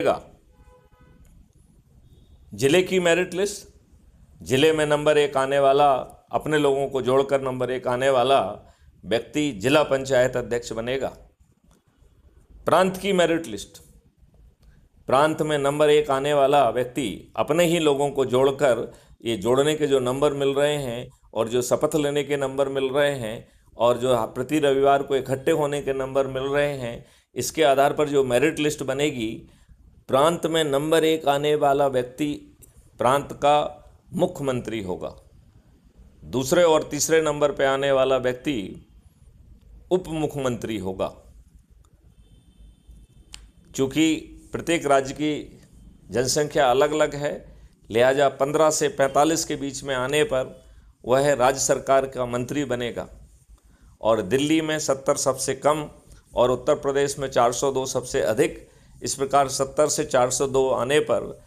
का जिले की मेरिट लिस्ट, जिले में नंबर 1 आने वाला, अपने लोगों को जोड़कर नंबर 1 आने वाला व्यक्ति जिला पंचायत अध्यक्ष बनेगा। प्रांत की मेरिट लिस्ट, प्रांत में नंबर 1 आने वाला व्यक्ति अपने ही लोगों को जोड़कर, ये जोड़ने के जो नंबर मिल रहे हैं और जो शपथ लेने के नंबर मिल रहे हैं और जो प्रति रविवार को इकट्ठे होने के नंबर मिल रहे हैं, इसके आधार पर जो मेरिट लिस्ट बनेगी, प्रांत में नंबर 1 आने वाला व्यक्ति प्रांत का मुख्यमंत्री होगा। दूसरे और तीसरे नंबर पर आने वाला व्यक्ति उप मुख्यमंत्री होगा। चूँकि प्रत्येक राज्य की जनसंख्या अलग अलग है, लिहाजा 15 से 45 के बीच में आने पर वह राज्य सरकार का मंत्री बनेगा। और दिल्ली में 70 सबसे कम और उत्तर प्रदेश में 402 सबसे अधिक, इस प्रकार 70 से 402 आने पर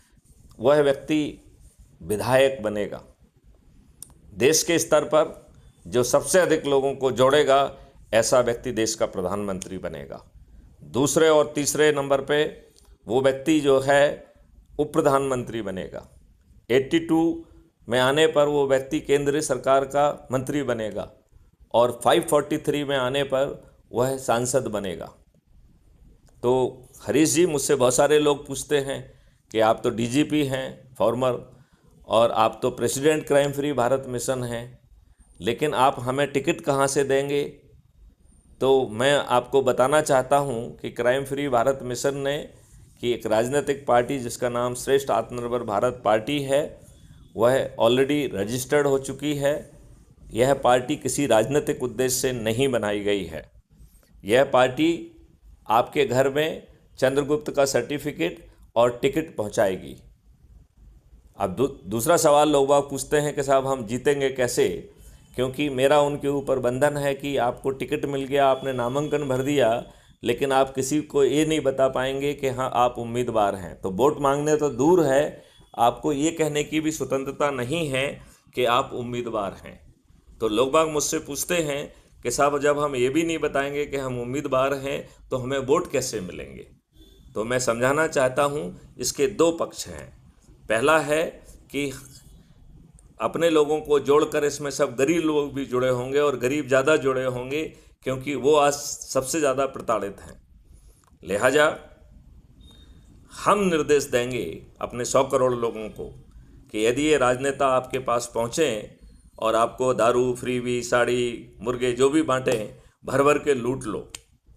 वह व्यक्ति विधायक बनेगा। देश के स्तर पर जो सबसे अधिक लोगों को जोड़ेगा, ऐसा व्यक्ति देश का प्रधानमंत्री बनेगा। दूसरे और तीसरे नंबर पे वो व्यक्ति जो है उप प्रधानमंत्री बनेगा। 82 में आने पर वो व्यक्ति केंद्रीय सरकार का मंत्री बनेगा और 543 में आने पर वह सांसद बनेगा। तो हरीश जी, मुझसे बहुत सारे लोग पूछते हैं कि आप तो डीजीपी हैं फॉर्मर और आप तो president crime free Bharat mission हैं, लेकिन आप हमें टिकट कहाँ से देंगे? तो मैं आपको बताना चाहता हूँ कि क्राइम फ्री भारत मिशन ने कि एक राजनीतिक पार्टी जिसका नाम श्रेष्ठ आत्मनिर्भर भारत पार्टी है, वह ऑलरेडी रजिस्टर्ड हो चुकी है। यह पार्टी किसी राजनीतिक उद्देश्य से नहीं बनाई गई है। यह पार्टी आपके घर में चंद्रगुप्त का सर्टिफिकेट और टिकट पहुंचाएगी। अब दूसरा सवाल लोग बाग पूछते हैं कि साहब हम जीतेंगे कैसे? क्योंकि मेरा उनके ऊपर बंधन है कि आपको टिकट मिल गया, आपने नामांकन भर दिया, लेकिन आप किसी को ये नहीं बता पाएंगे कि हाँ आप उम्मीदवार हैं। तो वोट मांगने तो दूर है, आपको ये कहने की भी स्वतंत्रता नहीं है कि आप उम्मीदवार हैं। तो लोग बाग मुझसे पूछते हैं कि साहब जब हम ये भी नहीं बताएंगे कि हम उम्मीदवार हैं तो हमें वोट कैसे मिलेंगे? तो मैं समझाना चाहता हूँ, इसके दो पक्ष हैं। पहला है कि अपने लोगों को जोड़कर इसमें सब गरीब लोग भी जुड़े होंगे और गरीब ज़्यादा जुड़े होंगे, क्योंकि वो आज सबसे ज़्यादा प्रताड़ित हैं। लिहाजा हम निर्देश देंगे अपने 100 करोड़ लोगों को कि यदि ये राजनेता आपके पास पहुँचें और आपको दारू, फ्रीबी, साड़ी, मुर्गे जो भी बांटें, भर भर के लूट लो,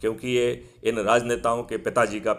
क्योंकि ये इन राजनेताओं के पिताजी का